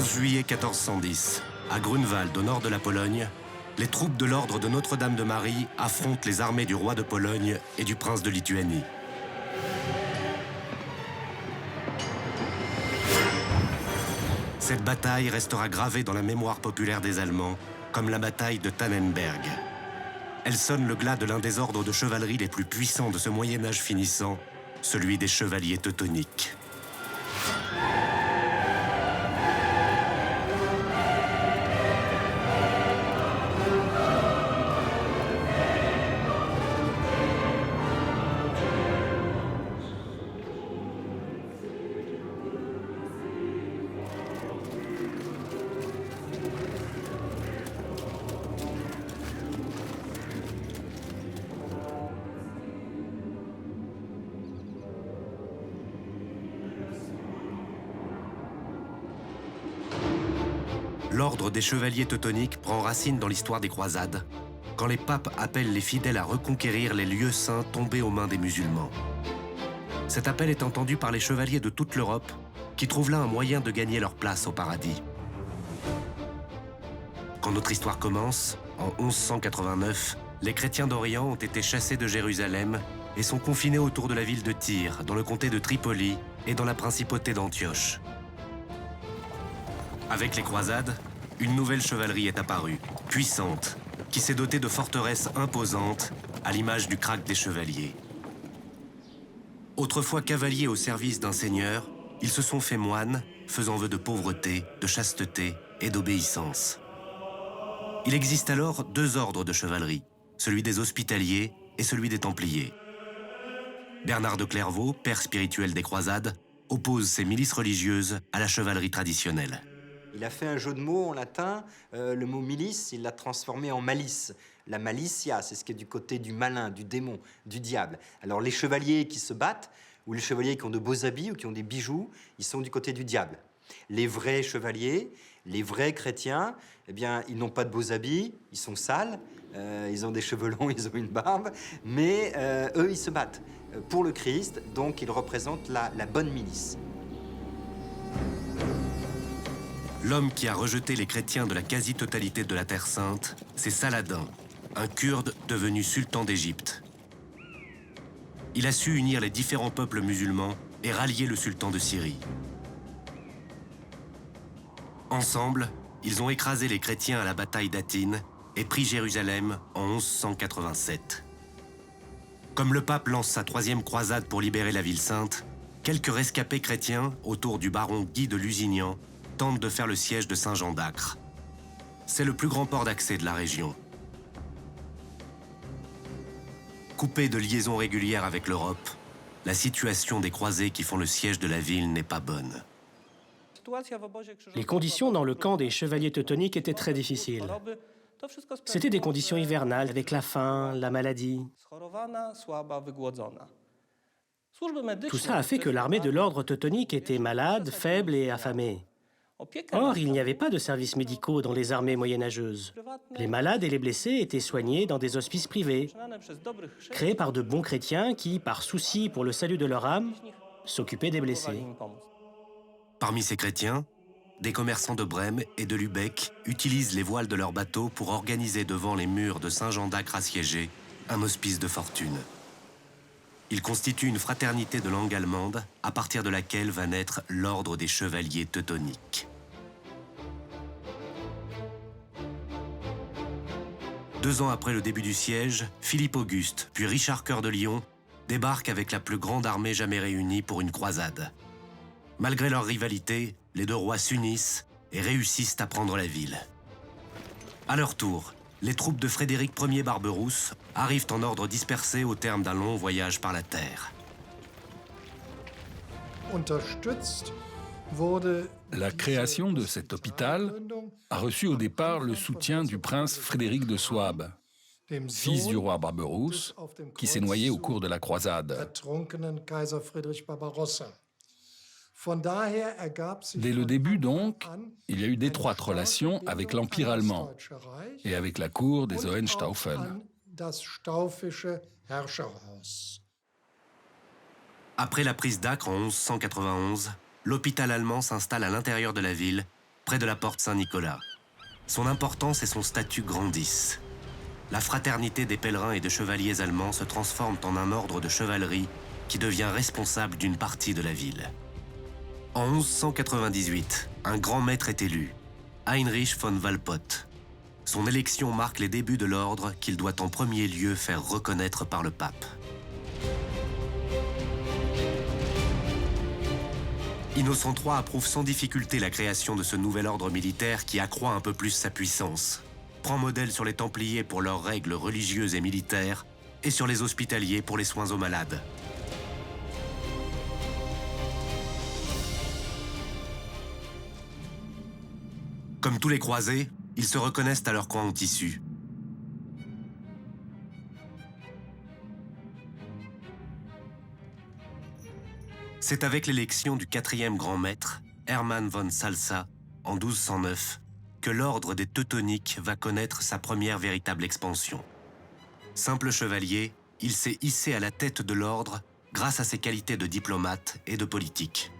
11 juillet 1410, à Grunwald, au nord de la Pologne, les troupes de l'ordre de Notre-Dame de Marie affrontent les armées du roi de Pologne et du prince de Lituanie. Cette bataille restera gravée dans la mémoire populaire des Allemands comme la bataille de Tannenberg. Elle sonne le glas de l'un des ordres de chevalerie les plus puissants de ce Moyen-Âge finissant, celui des chevaliers teutoniques. L'ordre des chevaliers teutoniques prend racine dans l'histoire des croisades, quand les papes appellent les fidèles à reconquérir les lieux saints tombés aux mains des musulmans. Cet appel est entendu par les chevaliers de toute l'Europe, qui trouvent là un moyen de gagner leur place au paradis. Quand notre histoire commence, en 1189, les chrétiens d'Orient ont été chassés de Jérusalem et sont confinés autour de la ville de Tyr, dans le comté de Tripoli et dans la principauté d'Antioche. Avec les croisades, une nouvelle chevalerie est apparue, puissante, qui s'est dotée de forteresses imposantes, à l'image du Krak des chevaliers. Autrefois cavaliers au service d'un seigneur, ils se sont fait moines, faisant vœu de pauvreté, de chasteté et d'obéissance. Il existe alors deux ordres de chevalerie, celui des hospitaliers et celui des templiers. Bernard de Clairvaux, père spirituel des croisades, oppose ces milices religieuses à la chevalerie traditionnelle. Il a fait un jeu de mots en latin, le mot milice, il l'a transformé en malice. La malicia, c'est ce qui est du côté du malin, du démon, du diable. Alors les chevaliers qui se battent, ou les chevaliers qui ont de beaux habits ou qui ont des bijoux, ils sont du côté du diable. Les vrais chevaliers, les vrais chrétiens, eh bien, ils n'ont pas de beaux habits, ils sont sales, ils ont des cheveux longs, ils ont une barbe, mais eux, ils se battent pour le Christ, donc ils représentent la bonne milice. L'homme qui a rejeté les chrétiens de la quasi-totalité de la Terre Sainte, c'est Saladin, un Kurde devenu sultan d'Égypte. Il a su unir les différents peuples musulmans et rallier le sultan de Syrie. Ensemble, ils ont écrasé les chrétiens à la bataille d'Hattin et pris Jérusalem en 1187. Comme le pape lance sa troisième croisade pour libérer la ville sainte, quelques rescapés chrétiens, autour du baron Guy de Lusignan, tentent de faire le siège de Saint-Jean d'Acre. C'est le plus grand port d'accès de la région. Coupé de liaisons régulières avec l'Europe, la situation des croisés qui font le siège de la ville n'est pas bonne. Les conditions dans le camp des chevaliers teutoniques étaient très difficiles. C'était des conditions hivernales avec la faim, la maladie. Tout ça a fait que l'armée de l'ordre teutonique était malade, faible et affamée. Or, il n'y avait pas de services médicaux dans les armées moyenâgeuses. Les malades et les blessés étaient soignés dans des hospices privés, créés par de bons chrétiens qui, par souci pour le salut de leur âme, s'occupaient des blessés. Parmi ces chrétiens, des commerçants de Brême et de Lübeck utilisent les voiles de leurs bateaux pour organiser devant les murs de Saint-Jean d'Acre assiégés un hospice de fortune. Ils constituent une fraternité de langue allemande à partir de laquelle va naître l'ordre des chevaliers teutoniques. 2 ans après le début du siège, Philippe Auguste, puis Richard Cœur de Lion, débarquent avec la plus grande armée jamais réunie pour une croisade. Malgré leur rivalité, les deux rois s'unissent et réussissent à prendre la ville. À leur tour, les troupes de Frédéric Ier Barberousse arrivent en ordre dispersé au terme d'un long voyage par la terre. La création de cet hôpital a reçu au départ le soutien du prince Frédéric de Souabe, fils du roi Barberousse, qui s'est noyé au cours de la croisade. Dès le début, donc, il y a eu d'étroites relations avec l'Empire allemand et avec la cour des Hohenstaufen. Après la prise d'Acre en 1191, l'hôpital allemand s'installe à l'intérieur de la ville près de la porte Saint-Nicolas. Son importance et son statut grandissent. La fraternité des pèlerins et de chevaliers allemands se transforme en un ordre de chevalerie qui devient responsable d'une partie de la ville. En 1198, un grand maître est élu, Heinrich von Walpott. Son élection marque les débuts de l'ordre qu'il doit en premier lieu faire reconnaître par le pape. Innocent III approuve sans difficulté la création de ce nouvel ordre militaire qui accroît un peu plus sa puissance, prend modèle sur les Templiers pour leurs règles religieuses et militaires et sur les Hospitaliers pour les soins aux malades. Comme tous les croisés, ils se reconnaissent à leur coin en tissu. C'est avec l'élection du 4e grand maître, Hermann von Salza, en 1209, que l'ordre des Teutoniques va connaître sa première véritable expansion. Simple chevalier, il s'est hissé à la tête de l'ordre grâce à ses qualités de diplomate et de politique.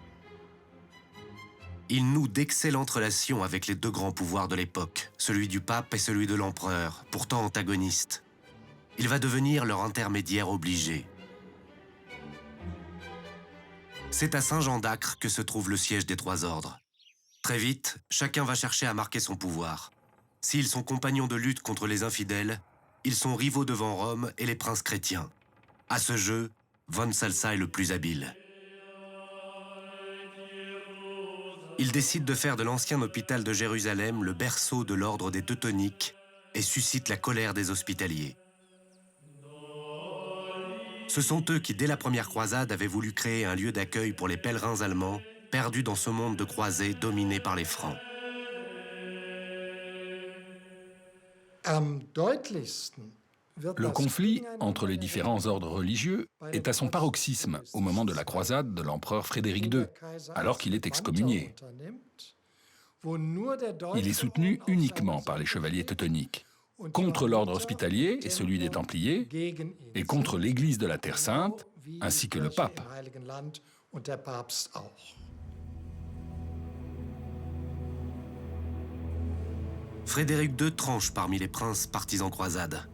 Il noue d'excellentes relations avec les deux grands pouvoirs de l'époque, celui du pape et celui de l'empereur, pourtant antagonistes. Il va devenir leur intermédiaire obligé. C'est à Saint-Jean d'Acre que se trouve le siège des trois ordres. Très vite, chacun va chercher à marquer son pouvoir. S'ils sont compagnons de lutte contre les infidèles, ils sont rivaux devant Rome et les princes chrétiens. À ce jeu, von Salza est le plus habile. Il décide de faire de l'ancien hôpital de Jérusalem le berceau de l'ordre des Teutoniques et suscite la colère des Hospitaliers. Ce sont eux qui, dès la première croisade, avaient voulu créer un lieu d'accueil pour les pèlerins allemands perdus dans ce monde de croisés dominé par les Francs. Le conflit entre les différents ordres religieux est à son paroxysme au moment de la croisade de l'empereur Frédéric II, alors qu'il est excommunié. Il est soutenu uniquement par les chevaliers teutoniques, contre l'ordre hospitalier et celui des Templiers, et contre l'Église de la Terre Sainte, ainsi que le pape. Frédéric II tranche parmi les princes partis en croisade.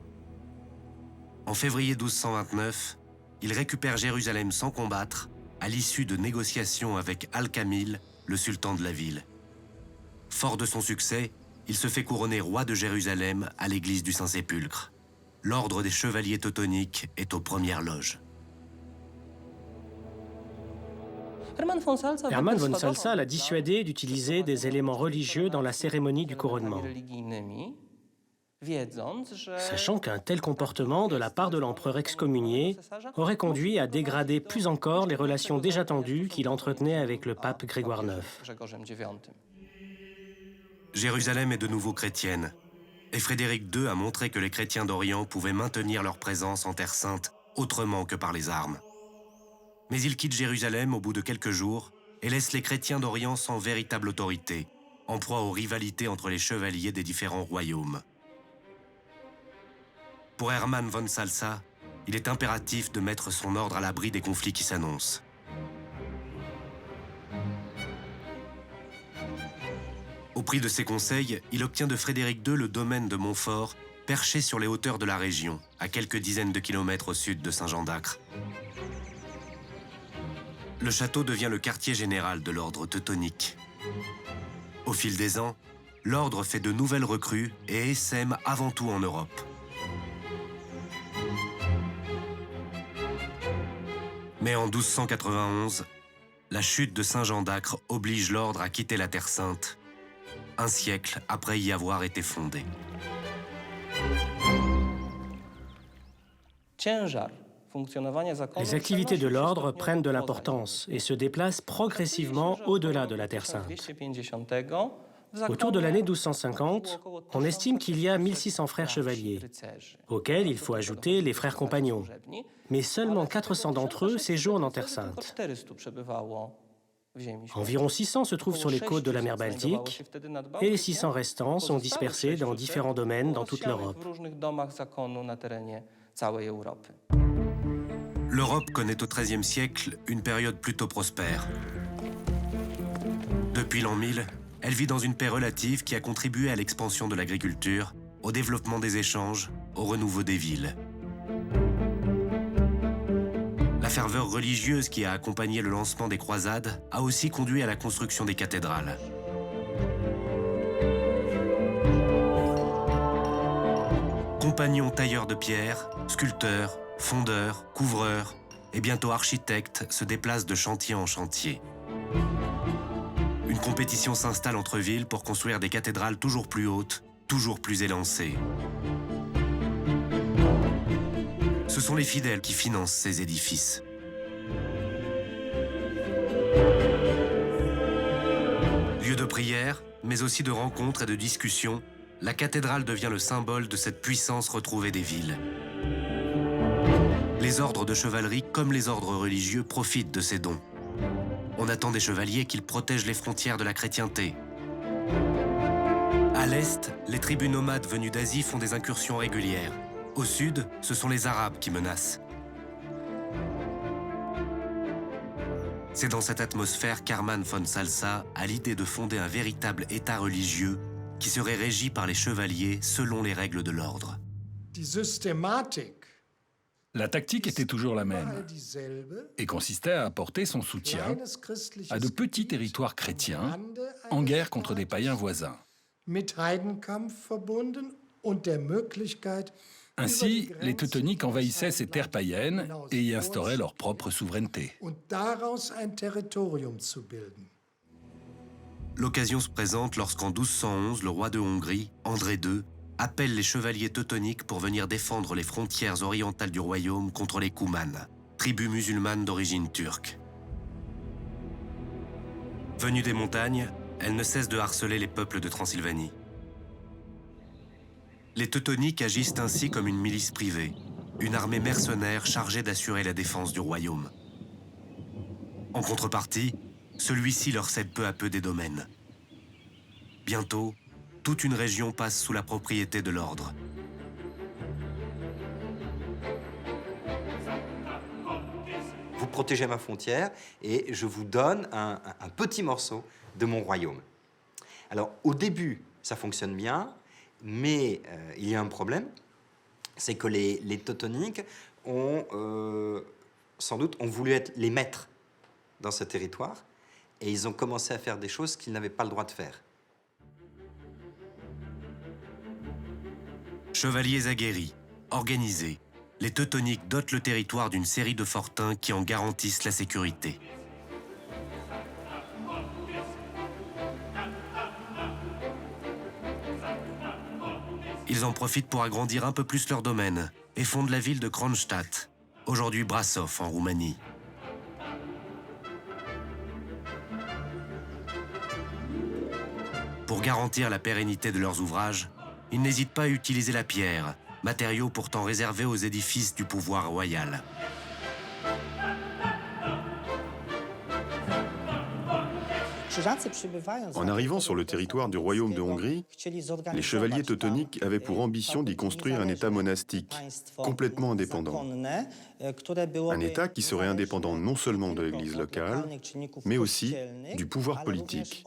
En février 1229, il récupère Jérusalem sans combattre, à l'issue de négociations avec Al-Kamil, le sultan de la ville. Fort de son succès, il se fait couronner roi de Jérusalem à l'église du Saint-Sépulcre. L'ordre des chevaliers teutoniques est aux premières loges. Hermann von Salza l'a dissuadé d'utiliser des éléments religieux dans la cérémonie du couronnement, sachant qu'un tel comportement de la part de l'empereur excommunié aurait conduit à dégrader plus encore les relations déjà tendues qu'il entretenait avec le pape Grégoire IX. Jérusalem est de nouveau chrétienne, et Frédéric II a montré que les chrétiens d'Orient pouvaient maintenir leur présence en Terre Sainte autrement que par les armes. Mais il quitte Jérusalem au bout de quelques jours et laisse les chrétiens d'Orient sans véritable autorité, en proie aux rivalités entre les chevaliers des différents royaumes. Pour Hermann von Salza, il est impératif de mettre son ordre à l'abri des conflits qui s'annoncent. Au prix de ses conseils, il obtient de Frédéric II le domaine de Montfort, perché sur les hauteurs de la région, à quelques dizaines de kilomètres au sud de Saint-Jean d'Acre. Le château devient le quartier général de l'ordre teutonique. Au fil des ans, l'ordre fait de nouvelles recrues et essaime avant tout en Europe. Mais en 1291, la chute de Saint-Jean d'Acre oblige l'ordre à quitter la Terre Sainte, un siècle après y avoir été fondé. Les activités de l'ordre prennent de l'importance et se déplacent progressivement au-delà de la Terre Sainte. Autour de l'année 1250, on estime qu'il y a 1600 frères chevaliers, auxquels il faut ajouter les frères compagnons. Mais seulement 400 d'entre eux séjournent en Terre Sainte. Environ 600 se trouvent sur les côtes de la mer Baltique et les 600 restants sont dispersés dans différents domaines dans toute l'Europe. L'Europe connaît au XIIIe siècle une période plutôt prospère. Depuis l'an 1000, elle vit dans une paix relative qui a contribué à l'expansion de l'agriculture, au développement des échanges, au renouveau des villes. La ferveur religieuse qui a accompagné le lancement des croisades a aussi conduit à la construction des cathédrales. Compagnons tailleurs de pierre, sculpteurs, fondeurs, couvreurs et bientôt architectes se déplacent de chantier en chantier. Une compétition s'installe entre villes pour construire des cathédrales toujours plus hautes, toujours plus élancées. Ce sont les fidèles qui financent ces édifices. Lieu de prière, mais aussi de rencontres et de discussions, la cathédrale devient le symbole de cette puissance retrouvée des villes. Les ordres de chevalerie, comme les ordres religieux, profitent de ces dons. On attend des chevaliers qu'ils protègent les frontières de la chrétienté. À l'est, les tribus nomades venues d'Asie font des incursions régulières. Au sud, ce sont les Arabes qui menacent. C'est dans cette atmosphère qu'Hermann von Salsa a l'idée de fonder un véritable État religieux qui serait régi par les chevaliers selon les règles de l'ordre. La tactique était toujours la même et consistait à apporter son soutien à de petits territoires chrétiens en guerre contre des païens voisins. Ainsi, les Teutoniques envahissaient ces terres païennes et y instauraient leur propre souveraineté. L'occasion se présente lorsqu'en 1211, le roi de Hongrie, André II, appelle les chevaliers teutoniques pour venir défendre les frontières orientales du royaume contre les Koumanes, tribus musulmanes d'origine turque. Venues des montagnes, elles ne cessent de harceler les peuples de Transylvanie. Les Teutoniques agissent ainsi comme une milice privée, une armée mercenaire chargée d'assurer la défense du royaume. En contrepartie, celui-ci leur cède peu à peu des domaines. Bientôt, toute une région passe sous la propriété de l'ordre. Vous protégez ma frontière et je vous donne un petit morceau de mon royaume. Alors, au début, ça fonctionne bien, mais il y a un problème, c'est que les Teutoniques ont sans doute voulu être les maîtres dans ce territoire et ils ont commencé à faire des choses qu'ils n'avaient pas le droit de faire. Chevaliers aguerris, organisés, les Teutoniques dotent le territoire d'une série de fortins qui en garantissent la sécurité. Ils en profitent pour agrandir un peu plus leur domaine et fondent la ville de Kronstadt, aujourd'hui Brașov en Roumanie. Pour garantir la pérennité de leurs ouvrages, ils n'hésitent pas à utiliser la pierre, matériau pourtant réservé aux édifices du pouvoir royal. En arrivant sur le territoire du royaume de Hongrie, les chevaliers teutoniques avaient pour ambition d'y construire un État monastique, complètement indépendant. Un État qui serait indépendant non seulement de l'Église locale, mais aussi du pouvoir politique.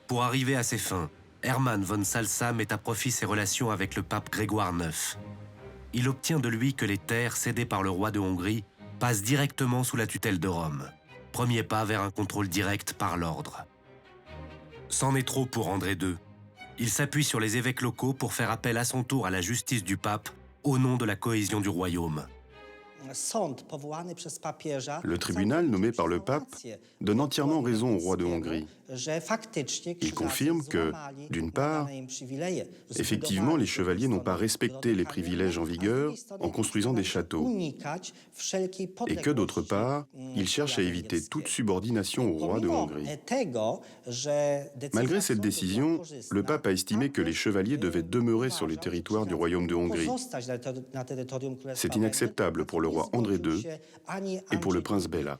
Pour arriver à ses fins, Hermann von Salsa met à profit ses relations avec le pape Grégoire IX. Il obtient de lui que les terres cédées par le roi de Hongrie passent directement sous la tutelle de Rome. Premier pas vers un contrôle direct par l'ordre. C'en est trop pour André II. Il s'appuie sur les évêques locaux pour faire appel à son tour à la justice du pape au nom de la cohésion du royaume. Le tribunal nommé par le pape donne entièrement raison au roi de Hongrie. Il confirme que, d'une part, effectivement, les chevaliers n'ont pas respecté les privilèges en vigueur en construisant des châteaux, et que, d'autre part, il cherche à éviter toute subordination au roi de Hongrie. Malgré cette décision, le pape a estimé que les chevaliers devaient demeurer sur le territoire du royaume de Hongrie. C'est inacceptable pour le roi André II et pour le prince Béla.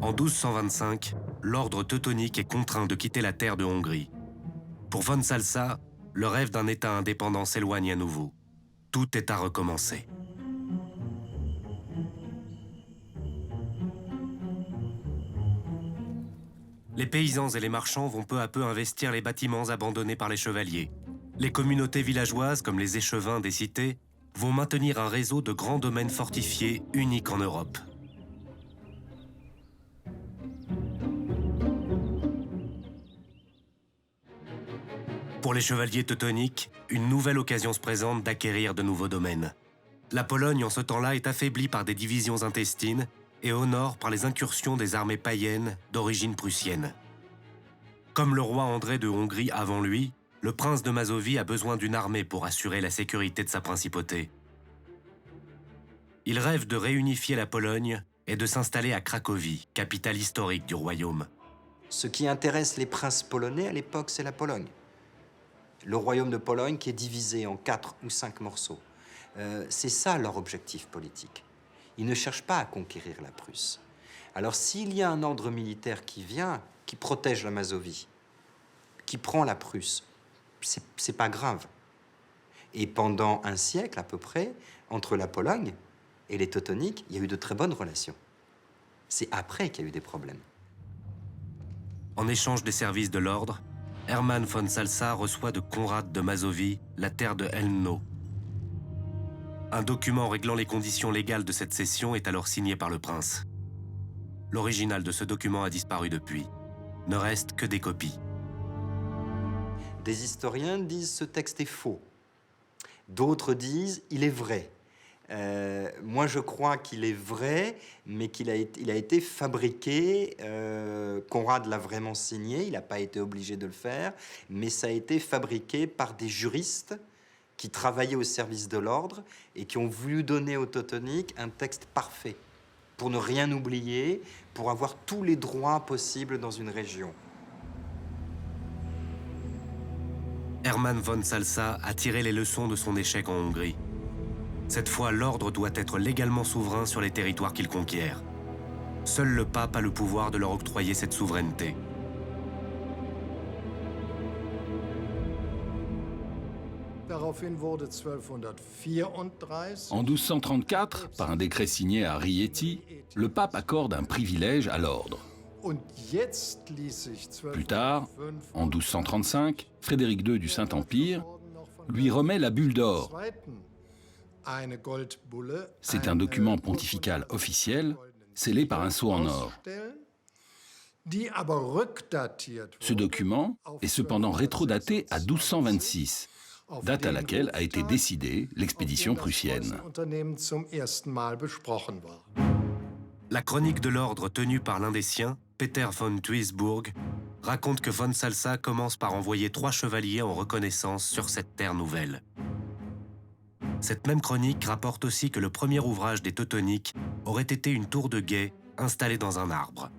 En 1225, l'ordre teutonique est contraint de quitter la terre de Hongrie. Pour von Salsa, le rêve d'un État indépendant s'éloigne à nouveau. Tout est à recommencer. Les paysans et les marchands vont peu à peu investir les bâtiments abandonnés par les chevaliers. Les communautés villageoises, comme les échevins des cités, vont maintenir un réseau de grands domaines fortifiés unique en Europe. Pour les chevaliers teutoniques, une nouvelle occasion se présente d'acquérir de nouveaux domaines. La Pologne, en ce temps-là, est affaiblie par des divisions intestines et au nord par les incursions des armées païennes d'origine prussienne. Comme le roi André de Hongrie avant lui, le prince de Mazovie a besoin d'une armée pour assurer la sécurité de sa principauté. Il rêve de réunifier la Pologne et de s'installer à Cracovie, capitale historique du royaume. Ce qui intéresse les princes polonais à l'époque, c'est la Pologne. Le royaume de Pologne qui est divisé en 4 ou 5 morceaux. C'est ça leur objectif politique. Ils ne cherchent pas à conquérir la Prusse. Alors s'il y a un ordre militaire qui vient, qui protège la Mazovie, qui prend la Prusse, c'est pas grave. Et pendant un siècle à peu près, entre la Pologne et les Teutoniques, il y a eu de très bonnes relations. C'est après qu'il y a eu des problèmes. En échange des services de l'ordre, Hermann von Salsa reçoit de Conrad de Mazovie la terre de Elno. Un document réglant les conditions légales de cette cession est alors signé par le prince. L'original de ce document a disparu depuis. Ne reste que des copies. Des historiens disent ce texte est faux. D'autres disent il est vrai. Moi, je crois qu'il est vrai, mais il a été fabriqué. Conrad l'a vraiment signé, il n'a pas été obligé de le faire, mais ça a été fabriqué par des juristes qui travaillaient au service de l'ordre et qui ont voulu donner aux Teutoniques un texte parfait, pour ne rien oublier, pour avoir tous les droits possibles dans une région. Hermann von Salsa a tiré les leçons de son échec en Hongrie. Cette fois, l'ordre doit être légalement souverain sur les territoires qu'il conquiert. Seul le pape a le pouvoir de leur octroyer cette souveraineté. En 1234, par un décret signé à Rieti, le pape accorde un privilège à l'ordre. Plus tard, en 1235, Frédéric II du Saint-Empire lui remet la bulle d'or. C'est un document pontifical officiel, scellé par un sceau en or. Ce document est cependant rétrodaté à 1226, date à laquelle a été décidée l'expédition prussienne. La chronique de l'ordre tenue par l'un des siens, Peter von Duisburg, raconte que von Salsa commence par envoyer 3 chevaliers en reconnaissance sur cette terre nouvelle. Cette même chronique rapporte aussi que le premier ouvrage des Teutoniques aurait été une tour de guet installée dans un arbre.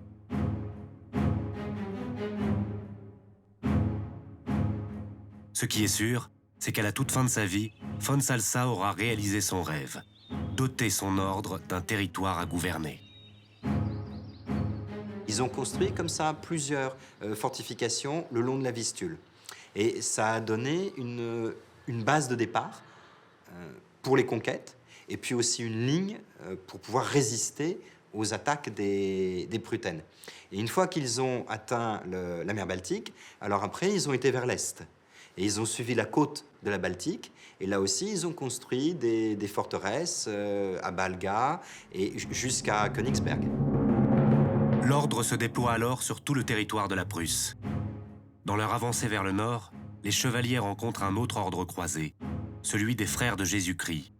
Ce qui est sûr, c'est qu'à la toute fin de sa vie, von Salsa aura réalisé son rêve, doter son ordre d'un territoire à gouverner. Ils ont construit comme ça plusieurs fortifications le long de la Vistule. Et ça a donné une base de départ pour les conquêtes, et puis aussi une ligne pour pouvoir résister aux attaques des Pruthènes. Et une fois qu'ils ont atteint la mer Baltique, alors après, ils ont été vers l'est. Et ils ont suivi la côte de la Baltique, et là aussi, ils ont construit des forteresses à Balga et jusqu'à Königsberg. L'ordre se déploie alors sur tout le territoire de la Prusse. Dans leur avancée vers le nord, les chevaliers rencontrent un autre ordre croisé, celui des frères de Jésus-Christ.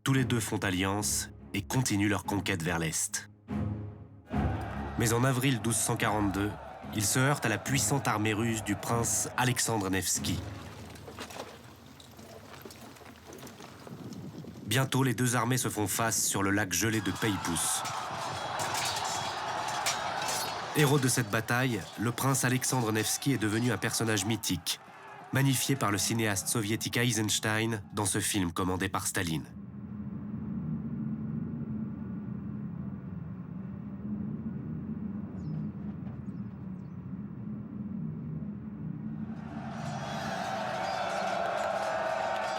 Tous les deux font alliance et continuent leur conquête vers l'est. Mais en avril 1242, ils se heurtent à la puissante armée russe du prince Alexandre Nevski. Bientôt, les deux armées se font face sur le lac gelé de Peipus. Héros de cette bataille, le prince Alexandre Nevski est devenu un personnage mythique, magnifié par le cinéaste soviétique Eisenstein dans ce film commandé par Staline.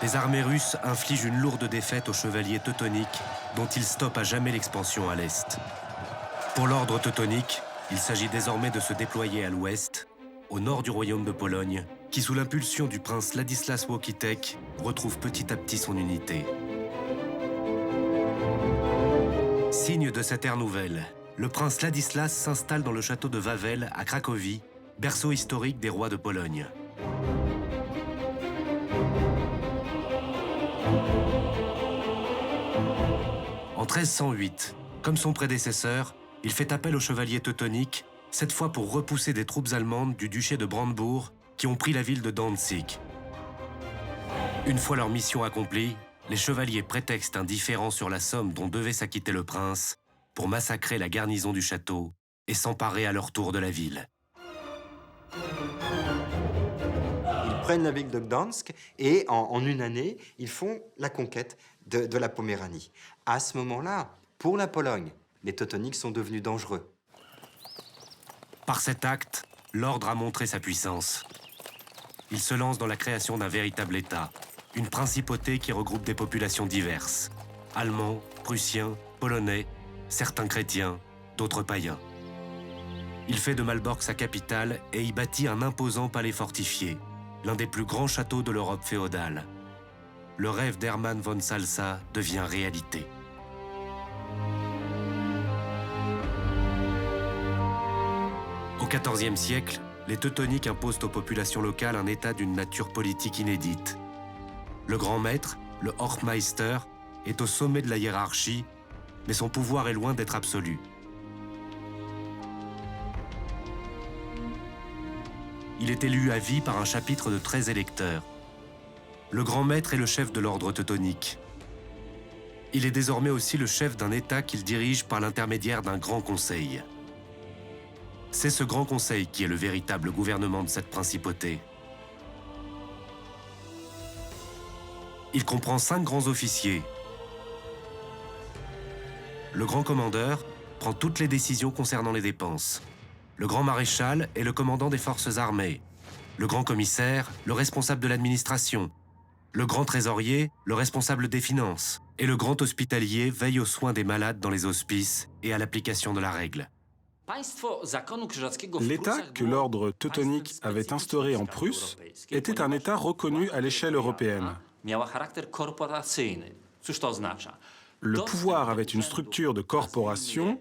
Les armées russes infligent une lourde défaite aux chevaliers teutoniques, dont ils stoppent à jamais l'expansion à l'est. Pour l'ordre teutonique, Il s'agit désormais de se déployer à l'ouest, au nord du royaume de Pologne, qui sous l'impulsion du prince Ladislas Wojciech retrouve petit à petit son unité. Signe de cette ère nouvelle, le prince Ladislas s'installe dans le château de Wawel à Cracovie, berceau historique des rois de Pologne. En 1308, comme son prédécesseur, il fait appel aux chevaliers teutoniques, cette fois pour repousser des troupes allemandes du duché de Brandebourg qui ont pris la ville de Danzig. Une fois leur mission accomplie, les chevaliers prétextent un différend sur la somme dont devait s'acquitter le prince pour massacrer la garnison du château et s'emparer à leur tour de la ville. Ils prennent la ville de Gdansk et en une année, ils font la conquête de la Poméranie. À ce moment-là, pour la Pologne, les Teutoniques sont devenus dangereux. Par cet acte, l'ordre a montré sa puissance. Il se lance dans la création d'un véritable État, une principauté qui regroupe des populations diverses. Allemands, Prussiens, Polonais, certains chrétiens, d'autres païens. Il fait de Malbork sa capitale et y bâtit un imposant palais fortifié, l'un des plus grands châteaux de l'Europe féodale. Le rêve d'Hermann von Salsa devient réalité. Au XIVe siècle, les Teutoniques imposent aux populations locales un état d'une nature politique inédite. Le grand maître, le Hortmeister, est au sommet de la hiérarchie, mais son pouvoir est loin d'être absolu. Il est élu à vie par un chapitre de 13 électeurs. Le grand maître est le chef de l'ordre teutonique. Il est désormais aussi le chef d'un État qu'il dirige par l'intermédiaire d'un grand conseil. C'est ce grand conseil qui est le véritable gouvernement de cette principauté. Il comprend 5 grands officiers. Le grand commandeur prend toutes les décisions concernant les dépenses. Le grand maréchal est le commandant des forces armées. Le grand commissaire, le responsable de l'administration. Le grand trésorier, le responsable des finances. Et le grand hospitalier veille aux soins des malades dans les hospices et à l'application de la règle. L'État que l'ordre teutonique avait instauré en Prusse était un État reconnu à l'échelle européenne. Le pouvoir avait une structure de corporation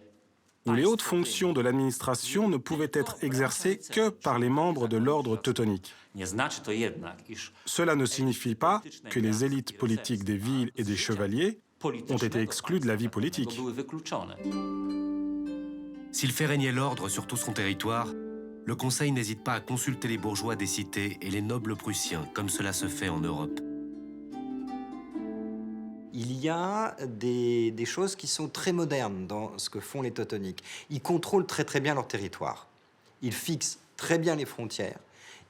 où les hautes fonctions de l'administration ne pouvaient être exercées que par les membres de l'ordre teutonique. Cela ne signifie pas que les élites politiques des villes et des chevaliers ont été exclus de la vie politique. S'il fait régner l'ordre sur tout son territoire, le Conseil n'hésite pas à consulter les bourgeois des cités et les nobles prussiens, comme cela se fait en Europe. Il y a des choses qui sont très modernes dans ce que font les Teutoniques. Ils contrôlent très bien leur territoire. Ils fixent très bien les frontières.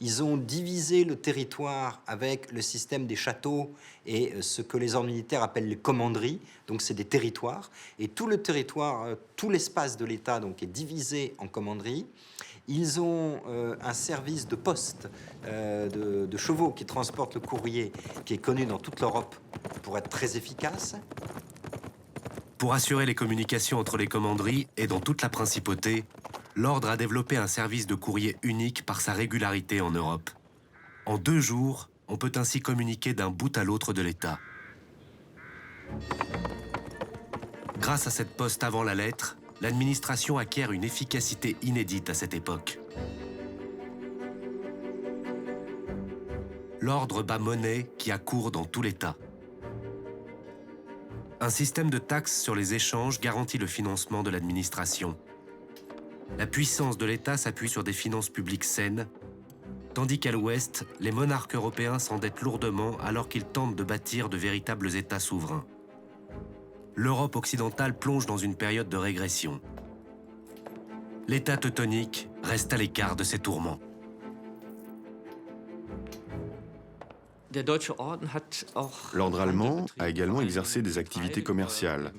Ils ont divisé le territoire avec le système des châteaux et ce que les ordres militaires appellent les commanderies. Donc c'est des territoires. Et tout le territoire, tout l'espace de l'État donc, est divisé en commanderies. Ils ont un service de poste de chevaux qui transportent le courrier, qui est connu dans toute l'Europe pour être très efficace. Pour assurer les communications entre les commanderies et dans toute la principauté, l'ordre a développé un service de courrier unique par sa régularité en Europe. En 2 jours, on peut ainsi communiquer d'un bout à l'autre de l'État. Grâce à cette poste avant la lettre, l'administration acquiert une efficacité inédite à cette époque. L'ordre bat monnaie qui a cours dans tout l'État. Un système de taxes sur les échanges garantit le financement de l'administration. La puissance de l'État s'appuie sur des finances publiques saines, tandis qu'à l'Ouest, les monarques européens s'endettent lourdement alors qu'ils tentent de bâtir de véritables États souverains. L'Europe occidentale plonge dans une période de régression. L'État teutonique reste à l'écart de ces tourments. L'ordre allemand a également exercé des activités commerciales,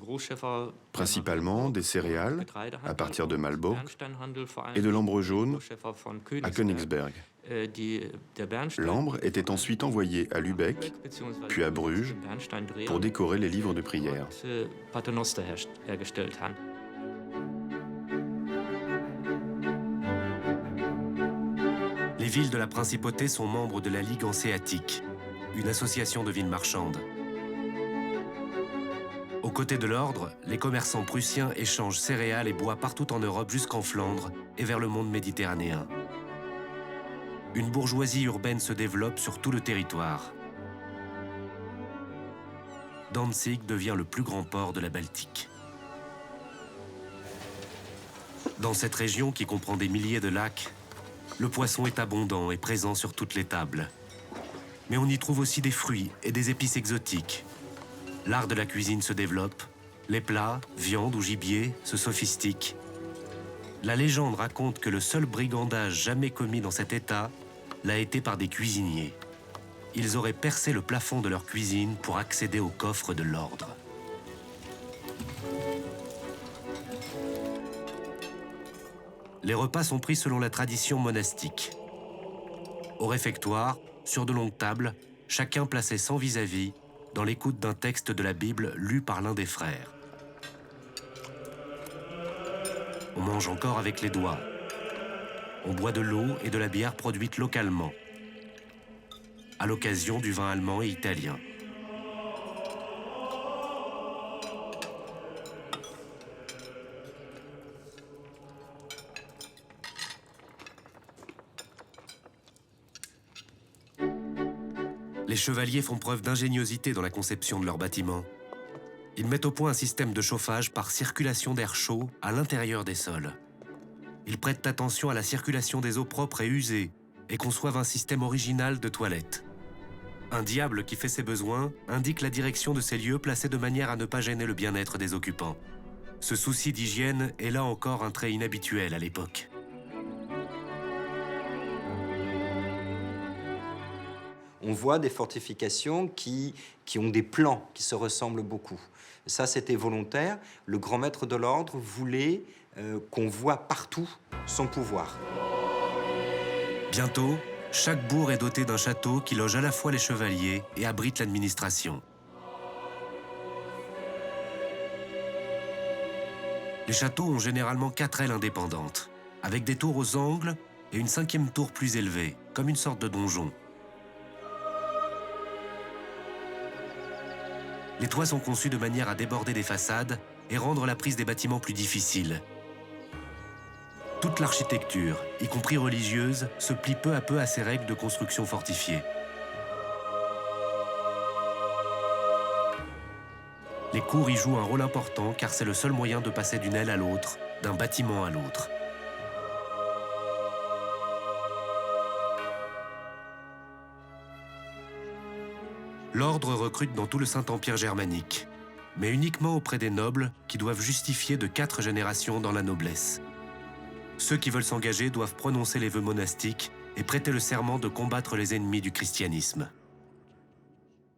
principalement des céréales à partir de Malbork et de l'ambre jaune à Königsberg. L'ambre était ensuite envoyé à Lübeck, puis à Bruges, pour décorer les livres de prière. villes de la principauté sont membres de la Ligue hanséatique, une association de villes marchandes. Aux côtés de l'ordre, les commerçants prussiens échangent céréales et bois partout en Europe jusqu'en Flandre et vers le monde méditerranéen. Une bourgeoisie urbaine se développe sur tout le territoire. Danzig devient le plus grand port de la Baltique. Dans cette région qui comprend des milliers de lacs, le poisson est abondant et présent sur toutes les tables. Mais on y trouve aussi des fruits et des épices exotiques. L'art de la cuisine se développe, les plats, viande ou gibier, se sophistiquent. La légende raconte que le seul brigandage jamais commis dans cet état l'a été par des cuisiniers. Ils auraient percé le plafond de leur cuisine pour accéder au coffre de l'ordre. Les repas sont pris selon la tradition monastique. Au réfectoire, sur de longues tables, chacun placé sans vis-à-vis, dans l'écoute d'un texte de la Bible lu par l'un des frères. On mange encore avec les doigts. On boit de l'eau et de la bière produite localement, à l'occasion du vin allemand et italien. Les chevaliers font preuve d'ingéniosité dans la conception de leurs bâtiments. Ils mettent au point un système de chauffage par circulation d'air chaud à l'intérieur des sols. Ils prêtent attention à la circulation des eaux propres et usées et conçoivent un système original de toilettes. Un diable qui fait ses besoins indique la direction de ces lieux placés de manière à ne pas gêner le bien-être des occupants. Ce souci d'hygiène est là encore un trait inhabituel à l'époque. On voit des fortifications qui ont des plans qui se ressemblent beaucoup. Ça, c'était volontaire. Le grand maître de l'ordre voulait qu'on voit partout son pouvoir. Bientôt, chaque bourg est doté d'un château qui loge à la fois les chevaliers et abrite l'administration. Les châteaux ont généralement 4 ailes indépendantes, avec des tours aux angles et une 5e tour plus élevée, comme une sorte de donjon. Les toits sont conçus de manière à déborder des façades et rendre la prise des bâtiments plus difficile. Toute l'architecture, y compris religieuse, se plie peu à peu à ces règles de construction fortifiée. Les cours y jouent un rôle important car c'est le seul moyen de passer d'une aile à l'autre, d'un bâtiment à l'autre. L'ordre recrute dans tout le Saint-Empire germanique, mais uniquement auprès des nobles qui doivent justifier de 4 générations dans la noblesse. Ceux qui veulent s'engager doivent prononcer les vœux monastiques et prêter le serment de combattre les ennemis du christianisme.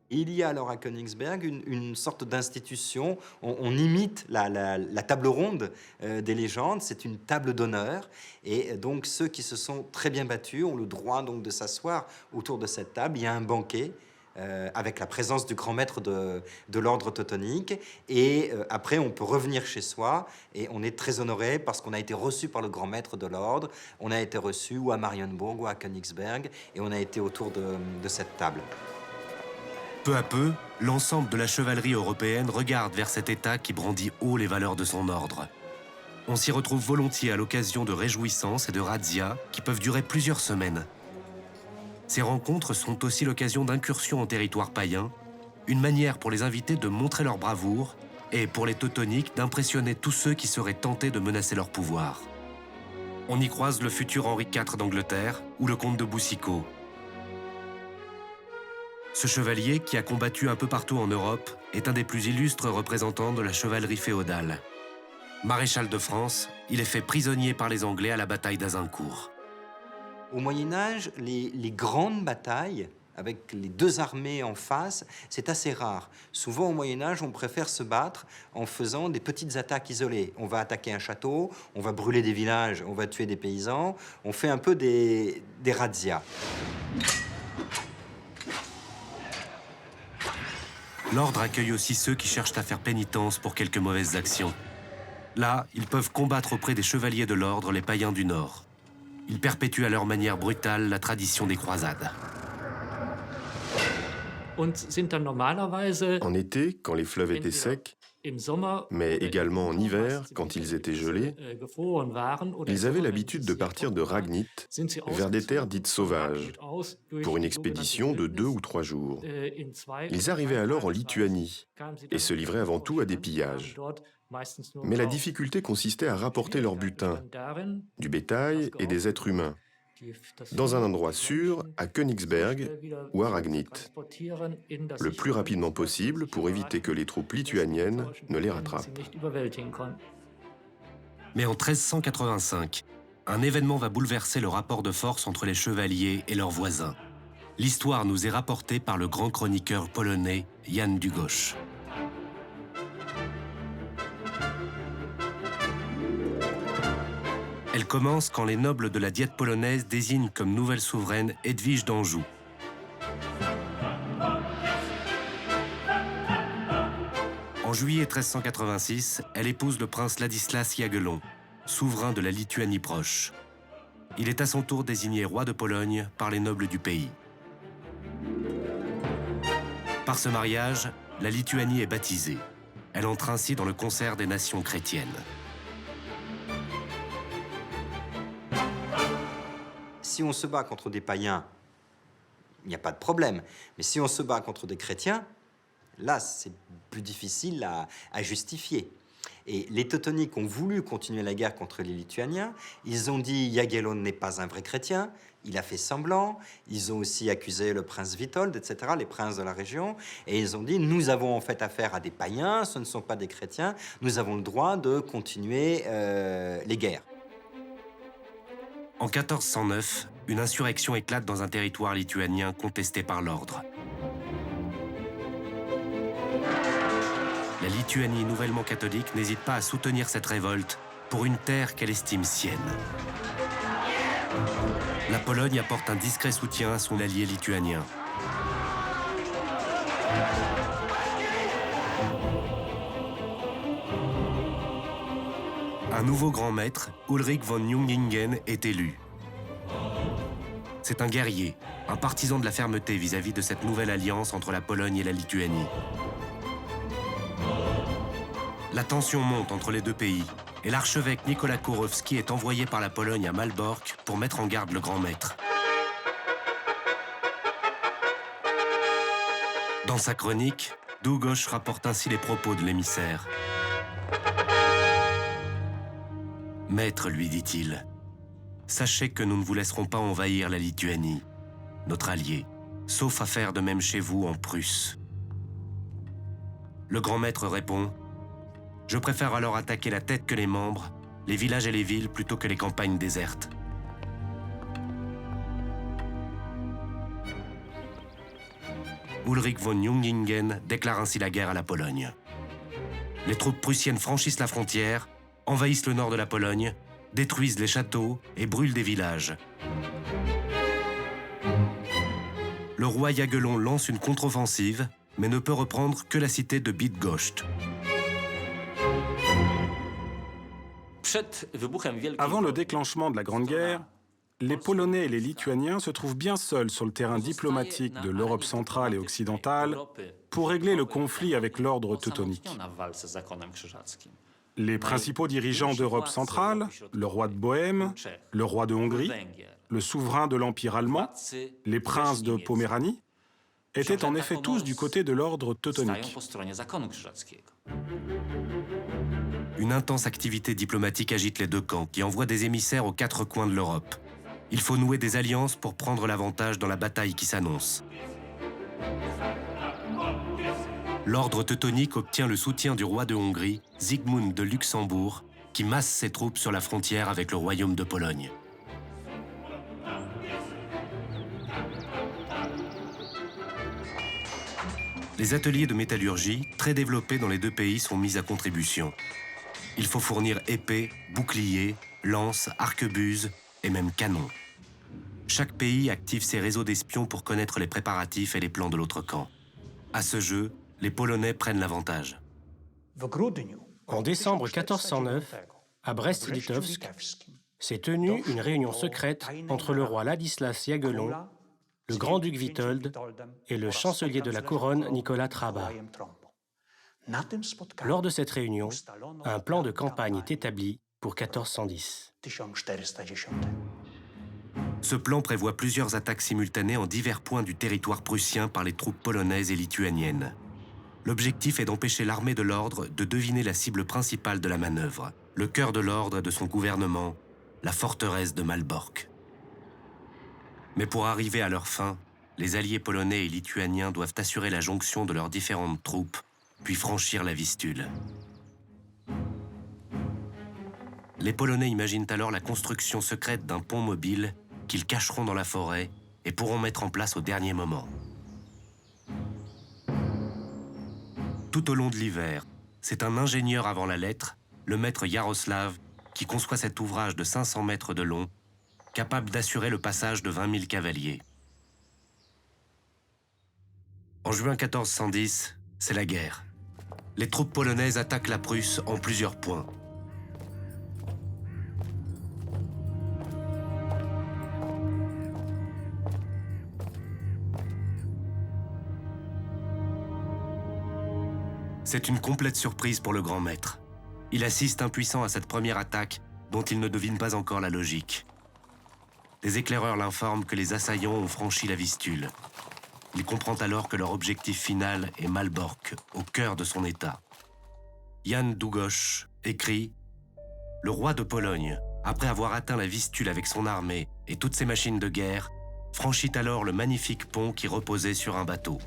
Il y a alors à Königsberg une sorte d'institution, on imite la table ronde des légendes, c'est une table d'honneur, et donc ceux qui se sont très bien battus ont le droit donc de s'asseoir autour de cette table. Il y a un banquet avec la présence du grand maître de l'ordre teutonique, et après on peut revenir chez soi, et on est très honoré parce qu'on a été reçu par le grand maître de l'ordre, on a été reçu ou à Marienburg ou à Königsberg, et on a été autour de cette table. Peu à peu, l'ensemble de la chevalerie européenne regarde vers cet État qui brandit haut les valeurs de son ordre. On s'y retrouve volontiers à l'occasion de réjouissances et de razzias qui peuvent durer plusieurs semaines. Ces rencontres sont aussi l'occasion d'incursions en territoire païen, une manière pour les invités de montrer leur bravoure et pour les teutoniques d'impressionner tous ceux qui seraient tentés de menacer leur pouvoir. On y croise le futur Henri IV d'Angleterre ou le comte de Boucicaut. Ce chevalier, qui a combattu un peu partout en Europe, est un des plus illustres représentants de la chevalerie féodale. Maréchal de France, il est fait prisonnier par les Anglais à la bataille d'Azincourt. Au Moyen-Âge, les grandes batailles, avec les 2 armées en face, c'est assez rare. Souvent, au Moyen-Âge, on préfère se battre en faisant des petites attaques isolées. On va attaquer un château, on va brûler des villages, on va tuer des paysans. On fait un peu des razzias. L'ordre accueille aussi ceux qui cherchent à faire pénitence pour quelques mauvaises actions. Là, ils peuvent combattre auprès des chevaliers de l'ordre les païens du Nord. Ils perpétuent à leur manière brutale la tradition des croisades. En été, quand les fleuves étaient secs, mais également en hiver, quand ils étaient gelés, ils avaient l'habitude de partir de Ragnit vers des terres dites sauvages, pour une expédition de 2 ou 3 jours. Ils arrivaient alors en Lituanie et se livraient avant tout à des pillages. Mais la difficulté consistait à rapporter leur butin, du bétail et des êtres humains, dans un endroit sûr, à Königsberg ou à Ragnit, le plus rapidement possible pour éviter que les troupes lituaniennes ne les rattrapent. Mais en 1385, un événement va bouleverser le rapport de force entre les chevaliers et leurs voisins. L'histoire nous est rapportée par le grand chroniqueur polonais Jan Długosz. Elle commence quand les nobles de la Diète polonaise désignent comme nouvelle souveraine Edwige d'Anjou. En juillet 1386, elle épouse le prince Ladislas Jagellon, souverain de la Lituanie proche. Il est à son tour désigné roi de Pologne par les nobles du pays. Par ce mariage, la Lituanie est baptisée. Elle entre ainsi dans le concert des nations chrétiennes. Si on se bat contre des païens, il n'y a pas de problème. Mais si on se bat contre des chrétiens, là, c'est plus difficile à justifier. Et les Teutoniques ont voulu continuer la guerre contre les Lituaniens. Ils ont dit Jagellon n'est pas un vrai chrétien. Il a fait semblant. Ils ont aussi accusé le prince Witold, etc., les princes de la région. Et ils ont dit nous avons en fait affaire à des païens, ce ne sont pas des chrétiens. Nous avons le droit de continuer les guerres. En 1409, une insurrection éclate dans un territoire lituanien contesté par l'ordre. La Lituanie nouvellement catholique n'hésite pas à soutenir cette révolte pour une terre qu'elle estime sienne. La Pologne apporte un discret soutien à son allié lituanien. Un nouveau grand maître, Ulrich von Jungingen, est élu. C'est un guerrier, un partisan de la fermeté vis-à-vis de cette nouvelle alliance entre la Pologne et la Lituanie. La tension monte entre les deux pays et l'archevêque Nicolas Kołowski est envoyé par la Pologne à Malbork pour mettre en garde le grand maître. Dans sa chronique, Długosz rapporte ainsi les propos de l'émissaire. « Maître, lui dit-il, sachez que nous ne vous laisserons pas envahir la Lituanie, notre allié, sauf à faire de même chez vous en Prusse. » Le grand maître répond « Je préfère alors attaquer la tête que les membres, les villages et les villes plutôt que les campagnes désertes. » Ulrich von Jungingen déclare ainsi la guerre à la Pologne. Les troupes prussiennes franchissent la frontière, envahissent le nord de la Pologne, détruisent les châteaux et brûlent des villages. Le roi Jagellon lance une contre-offensive, mais ne peut reprendre que la cité de Bydgoszcz. Avant le déclenchement de la Grande Guerre, les Polonais et les Lituaniens se trouvent bien seuls sur le terrain diplomatique de l'Europe centrale et occidentale pour régler le conflit avec l'ordre teutonique. Les principaux dirigeants d'Europe centrale, le roi de Bohême, le roi de Hongrie, le souverain de l'Empire allemand, les princes de Poméranie, étaient en effet tous du côté de l'ordre teutonique. Une intense activité diplomatique agite les deux camps, qui envoient des émissaires aux quatre coins de l'Europe. Il faut nouer des alliances pour prendre l'avantage dans la bataille qui s'annonce. L'ordre teutonique obtient le soutien du roi de Hongrie, Zygmunt de Luxembourg, qui masse ses troupes sur la frontière avec le royaume de Pologne. Les ateliers de métallurgie, très développés dans les deux pays, sont mis à contribution. Il faut fournir épées, boucliers, lances, arquebuses et même canons. Chaque pays active ses réseaux d'espions pour connaître les préparatifs et les plans de l'autre camp. À ce jeu, les Polonais prennent l'avantage. En décembre 1409, à Brest-Litovsk, s'est tenue une réunion secrète entre le roi Ladislas Jagellon, le grand-duc Witold et le chancelier de la couronne Nicolas Traba. Lors de cette réunion, un plan de campagne est établi pour 1410. Ce plan prévoit plusieurs attaques simultanées en divers points du territoire prussien par les troupes polonaises et lituaniennes. L'objectif est d'empêcher l'armée de l'ordre de deviner la cible principale de la manœuvre, le cœur de l'ordre et de son gouvernement, la forteresse de Malbork. Mais pour arriver à leur fin, les alliés polonais et lituaniens doivent assurer la jonction de leurs différentes troupes, puis franchir la Vistule. Les Polonais imaginent alors la construction secrète d'un pont mobile qu'ils cacheront dans la forêt et pourront mettre en place au dernier moment. Tout au long de l'hiver, c'est un ingénieur avant la lettre, le maître Jaroslav, qui conçoit cet ouvrage de 500 mètres de long, capable d'assurer le passage de 20 000 cavaliers. En juin 1410, c'est la guerre. Les troupes polonaises attaquent la Prusse en plusieurs points. C'est une complète surprise pour le grand maître. Il assiste impuissant à cette première attaque dont il ne devine pas encore la logique. Des éclaireurs l'informent que les assaillants ont franchi la Vistule. Il comprend alors que leur objectif final est Malbork, au cœur de son État. Jan Długosz écrit « Le roi de Pologne, après avoir atteint la Vistule avec son armée et toutes ses machines de guerre, franchit alors le magnifique pont qui reposait sur un bateau.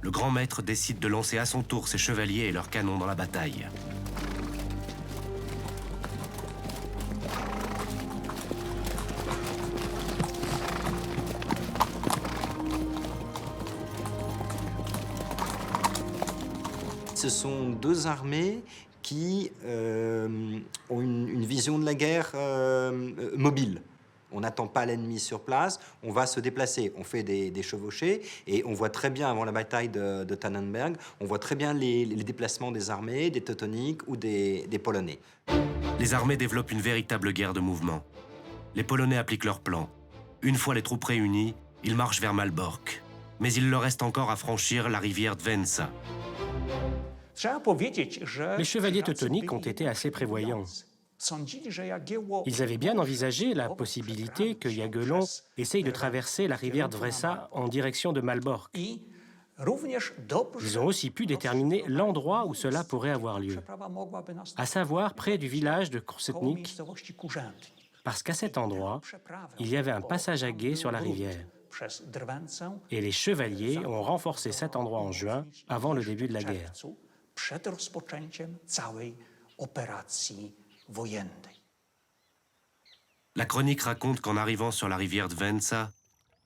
Le grand maître décide de lancer à son tour ses chevaliers et leurs canons dans la bataille. Ce sont deux armées qui ont une vision de la guerre mobile. On n'attend pas l'ennemi sur place, on va se déplacer, on fait des chevauchées, et on voit très bien, avant la bataille de Tannenberg, on voit très bien les déplacements des armées, des Teutoniques ou des Polonais. Les armées développent une véritable guerre de mouvement. Les Polonais appliquent leur plan. Une fois les troupes réunies, ils marchent vers Malbork. Mais il leur reste encore à franchir la rivière Dwensa. Les chevaliers teutoniques ont été assez prévoyants. Ils avaient bien envisagé la possibilité que Jagellon essaye de traverser la rivière Dwensa en direction de Malbork. Ils ont aussi pu déterminer l'endroit où cela pourrait avoir lieu, à savoir près du village de Kursetnik, parce qu'à cet endroit, il y avait un passage à gué sur la rivière. Et les chevaliers ont renforcé cet endroit en juin, avant le début de la guerre. La chronique raconte qu'en arrivant sur la rivière Dwensa,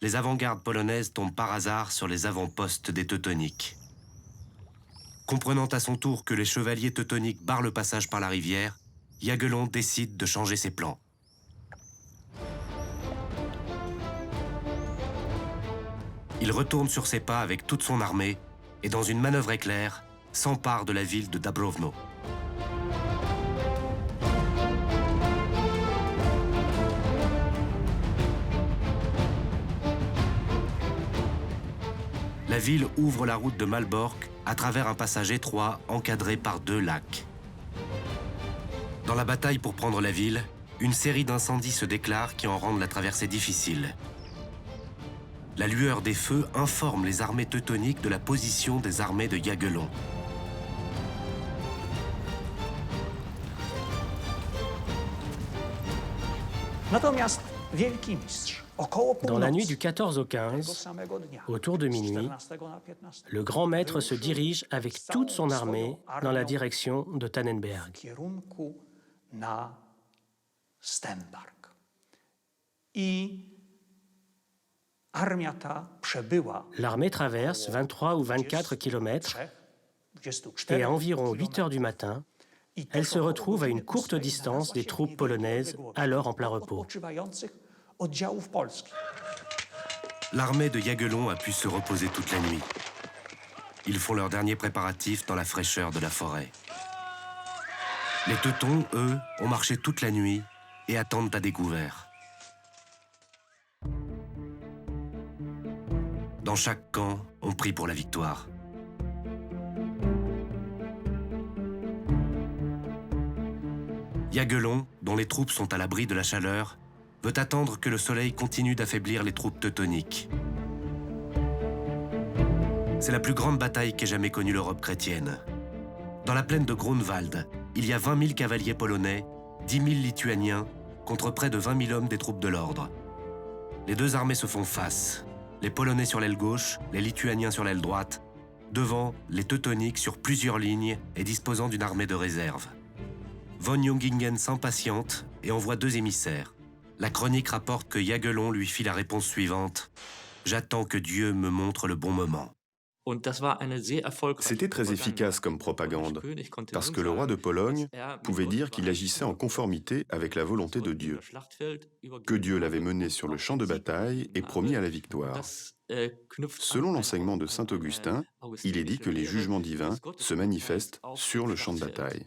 les avant-gardes polonaises tombent par hasard sur les avant-postes des Teutoniques. Comprenant à son tour que les chevaliers teutoniques barrent le passage par la rivière, Jagellon décide de changer ses plans. Il retourne sur ses pas avec toute son armée et, dans une manœuvre éclair, s'empare de la ville de Dąbrówno. La ville ouvre la route de Malbork à travers un passage étroit encadré par 2 lacs. Dans la bataille pour prendre la ville, une série d'incendies se déclare qui en rendent la traversée difficile. La lueur des feux informe les armées teutoniques de la position des armées de Jagellon. Dans la nuit du 14 au 15, autour de minuit, le grand maître se dirige avec toute son armée dans la direction de Tannenberg. L'armée traverse 23 ou 24 kilomètres et à environ 8 heures du matin, elle se retrouve à une courte distance des troupes polonaises, alors en plein repos. L'armée de Jagellon a pu se reposer toute la nuit. Ils font leurs derniers préparatifs dans la fraîcheur de la forêt. Les Teutons, eux, ont marché toute la nuit et attendent à découvert. Dans chaque camp, on prie pour la victoire. Yaguelon, dont les troupes sont à l'abri de la chaleur, veut attendre que le soleil continue d'affaiblir les troupes teutoniques. C'est la plus grande bataille qu'ait jamais connue l'Europe chrétienne. Dans la plaine de Grunwald, il y a 20 000 cavaliers polonais, 10 000 lituaniens, contre près de 20 000 hommes des troupes de l'ordre. Les deux armées se font face, les Polonais sur l'aile gauche, les Lituaniens sur l'aile droite, devant les Teutoniques sur plusieurs lignes et disposant d'une armée de réserve. Von Jungingen s'impatiente et envoie 2 émissaires. La chronique rapporte que Yaguelon lui fit la réponse suivante: « J'attends que Dieu me montre le bon moment. » C'était très efficace comme propagande, parce que le roi de Pologne pouvait dire qu'il agissait en conformité avec la volonté de Dieu, que Dieu l'avait mené sur le champ de bataille et promis à la victoire. Selon l'enseignement de saint Augustin, il est dit que les jugements divins se manifestent sur le champ de bataille.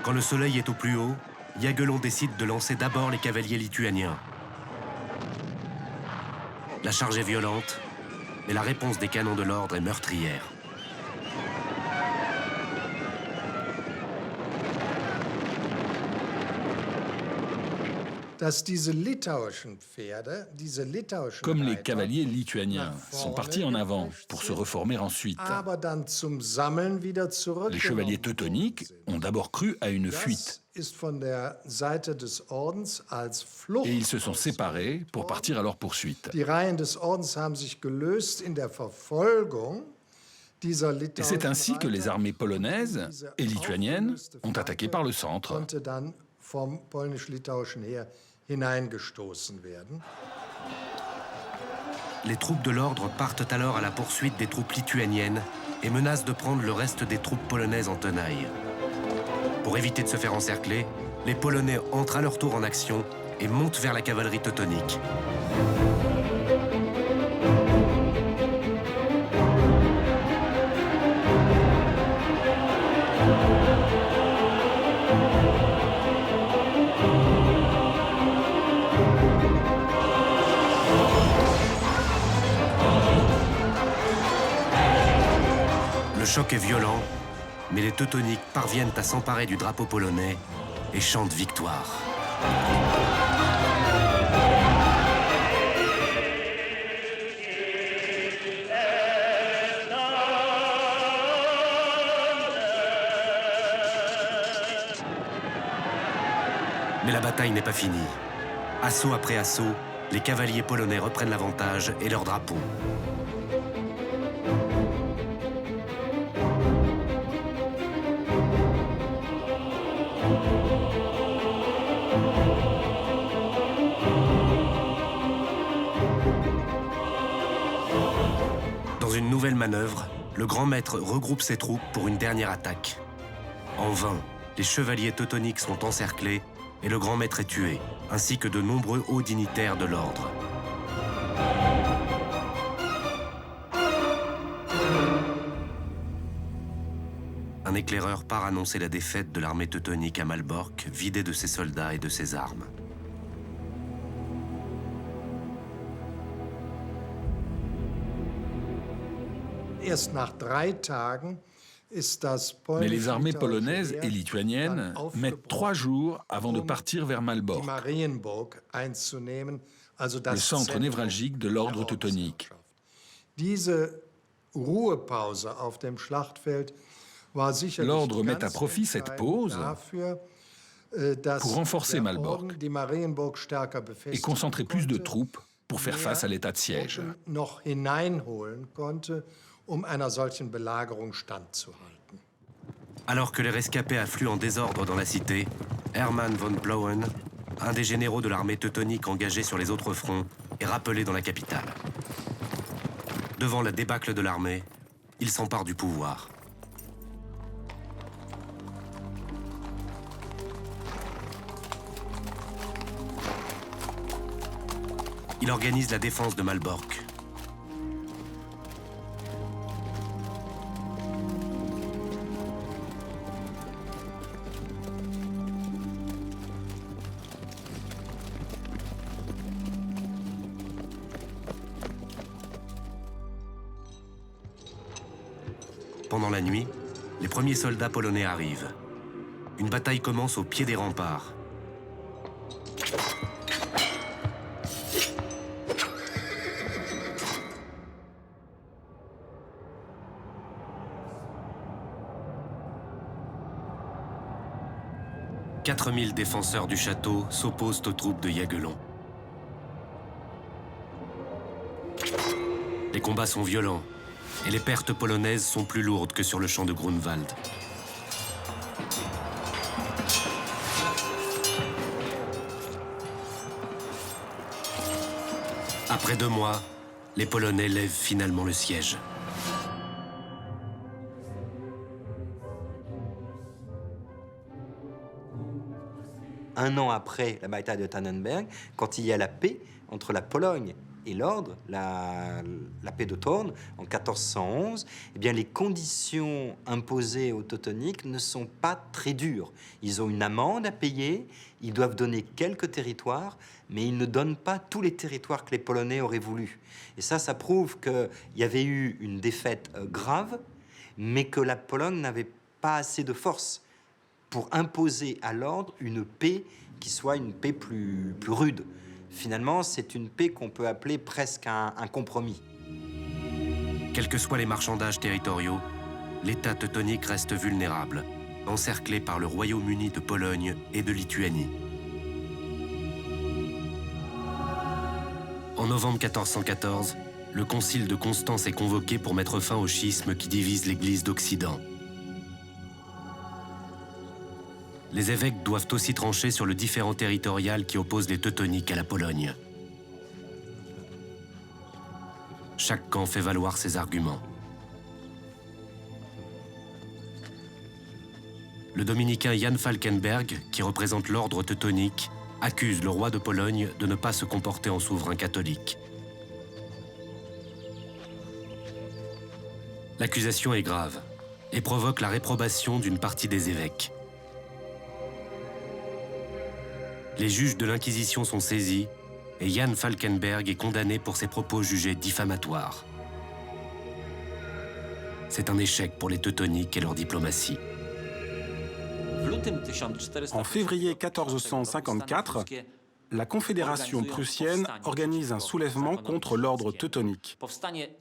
Quand le soleil est au plus haut, Yaguelon décide de lancer d'abord les cavaliers lituaniens. La charge est violente, et la réponse des canons de l'ordre est meurtrière. Comme les cavaliers lituaniens sont partis en avant pour se reformer ensuite. Les chevaliers teutoniques ont d'abord cru à une fuite. Et ils se sont séparés pour partir à leur poursuite. Et c'est ainsi que les armées polonaises et lituaniennes ont attaqué par le centre. Les troupes de l'ordre partent alors à la poursuite des troupes lituaniennes et menacent de prendre le reste des troupes polonaises en tenaille. Pour éviter de se faire encercler, les Polonais entrent à leur tour en action et montent vers la cavalerie teutonique. Le choc est violent, mais les Teutoniques parviennent à s'emparer du drapeau polonais et chantent victoire. Mais la bataille n'est pas finie. Assaut après assaut, les cavaliers polonais reprennent l'avantage et leur drapeau. Dans une nouvelle manœuvre, le grand maître regroupe ses troupes pour une dernière attaque. En vain, les chevaliers teutoniques sont encerclés et le grand maître est tué, ainsi que de nombreux hauts dignitaires de l'ordre. Un éclaireur part annoncer la défaite de l'armée teutonique à Malbork, vidée de ses soldats et de ses armes. Mais les armées polonaises et lituaniennes mettent 3 jours avant de partir vers Malbork, le centre névralgique de l'ordre teutonique. L'ordre met à profit cette pause pour renforcer Malbork et concentrer plus de troupes pour faire face à l'état de siège. Alors que les rescapés affluent en désordre dans la cité, Hermann von Plauen, un des généraux de l'armée teutonique engagée sur les autres fronts, est rappelé dans la capitale. Devant la débâcle de l'armée, il s'empare du pouvoir. Il organise la défense de Malbork. Pendant la nuit, les premiers soldats polonais arrivent. Une bataille commence au pied des remparts. « 4000 défenseurs du château s'opposent aux troupes de Jagellon. Les combats sont violents et les pertes polonaises sont plus lourdes que sur le champ de Grunwald. Après 2 mois, les Polonais lèvent finalement le siège. Un an après la bataille de Tannenberg, quand il y a la paix entre la Pologne et l'ordre, la paix de Thorn en 1411, eh bien les conditions imposées aux Teutoniques ne sont pas très dures. Ils ont une amende à payer, ils doivent donner quelques territoires, mais ils ne donnent pas tous les territoires que les Polonais auraient voulu. Et ça prouve qu'il y avait eu une défaite grave, mais que la Pologne n'avait pas assez de force pour imposer à l'ordre une paix qui soit une paix plus rude. Finalement, c'est une paix qu'on peut appeler presque un compromis. Quels que soient les marchandages territoriaux, l'État teutonique reste vulnérable, encerclé par le Royaume-Uni de Pologne et de Lituanie. En novembre 1414, le concile de Constance est convoqué pour mettre fin au schisme qui divise l'Église d'Occident. Les évêques doivent aussi trancher sur le différend territorial qui oppose les Teutoniques à la Pologne. Chaque camp fait valoir ses arguments. Le dominicain Jan Falkenberg, qui représente l'ordre teutonique, accuse le roi de Pologne de ne pas se comporter en souverain catholique. L'accusation est grave et provoque la réprobation d'une partie des évêques. Les juges de l'Inquisition sont saisis et Jan Falkenberg est condamné pour ses propos jugés diffamatoires. C'est un échec pour les Teutoniques et leur diplomatie. En février 1454, la Confédération prussienne organise un soulèvement contre l'ordre teutonique.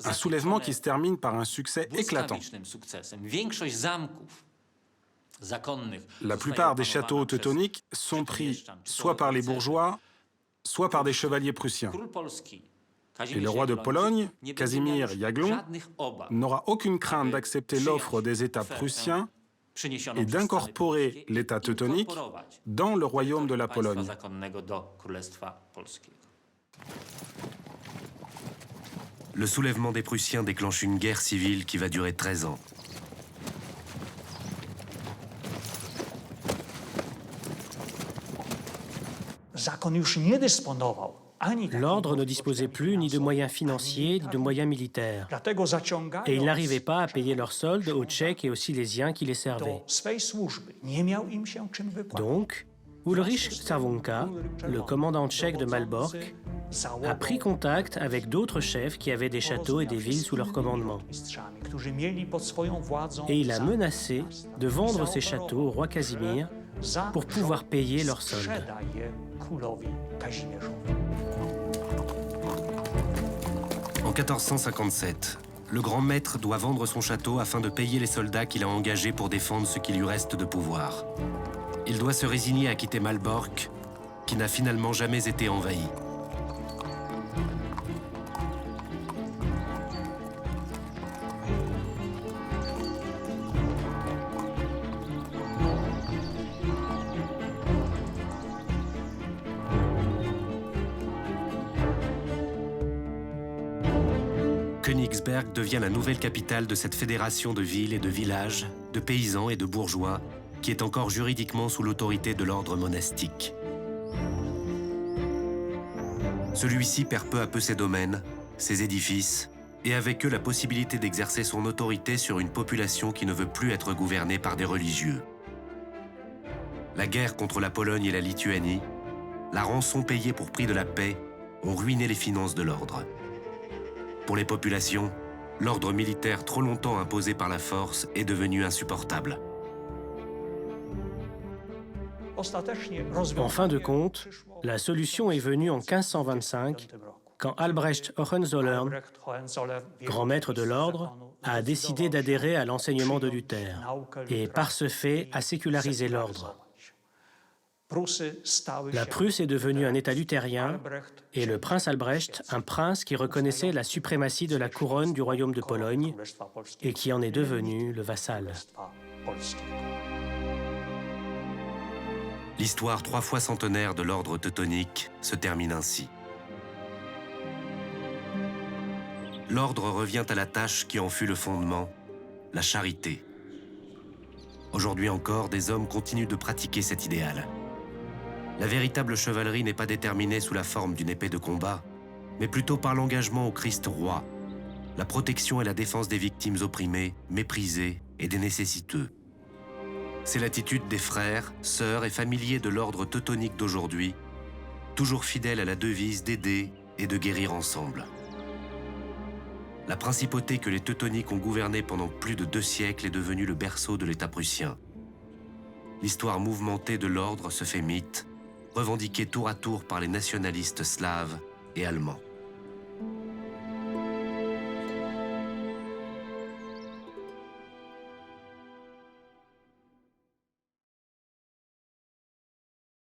Un soulèvement qui se termine par un succès éclatant. La plupart des châteaux teutoniques sont pris soit par les bourgeois, soit par des chevaliers prussiens. Et le roi de Pologne, Casimir Jagellon, n'aura aucune crainte d'accepter l'offre des États prussiens et d'incorporer l'État teutonique dans le royaume de la Pologne. Le soulèvement des Prussiens déclenche une guerre civile qui va durer 13 ans. L'ordre ne disposait plus ni de moyens financiers ni de moyens militaires. Et ils n'arrivaient pas à payer leurs soldes aux Tchèques et aux Silésiens qui les servaient. Donc, Ulrich Savonka, le commandant tchèque de Malbork, a pris contact avec d'autres chefs qui avaient des châteaux et des villes sous leur commandement. Et il a menacé de vendre ces châteaux au roi Casimir pour pouvoir payer leurs soldes. En 1457, le grand maître doit vendre son château afin de payer les soldats qu'il a engagés pour défendre ce qui lui reste de pouvoir. Il doit se résigner à quitter Malbork, qui n'a finalement jamais été envahi. Königsberg devient la nouvelle capitale de cette fédération de villes et de villages, de paysans et de bourgeois, qui est encore juridiquement sous l'autorité de l'ordre monastique. Celui-ci perd peu à peu ses domaines, ses édifices, et avec eux la possibilité d'exercer son autorité sur une population qui ne veut plus être gouvernée par des religieux. La guerre contre la Pologne et la Lituanie, la rançon payée pour prix de la paix, ont ruiné les finances de l'ordre. Pour les populations, L'ordre militaire trop longtemps imposé par la force est devenu insupportable. En fin de compte, la solution est venue en 1525, quand Albrecht Hohenzollern, grand maître de l'ordre, a décidé d'adhérer à l'enseignement de Luther et par ce fait a sécularisé l'ordre. La Prusse est devenue un État luthérien et le prince Albrecht, un prince qui reconnaissait la suprématie de la couronne du royaume de Pologne et qui en est devenu le vassal. L'histoire 3 fois centenaire de l'ordre teutonique se termine ainsi. L'ordre revient à la tâche qui en fut le fondement, la charité. Aujourd'hui encore, des hommes continuent de pratiquer cet idéal. La véritable chevalerie n'est pas déterminée sous la forme d'une épée de combat, mais plutôt par l'engagement au Christ roi, la protection et la défense des victimes opprimées, méprisées et des nécessiteux. C'est l'attitude des frères, sœurs et familiers de l'ordre teutonique d'aujourd'hui, toujours fidèles à la devise d'aider et de guérir ensemble. La principauté que les teutoniques ont gouvernée pendant plus de 2 siècles est devenue le berceau de l'État prussien. L'histoire mouvementée de l'ordre se fait mythe, revendiquée tour à tour par les nationalistes slaves et allemands.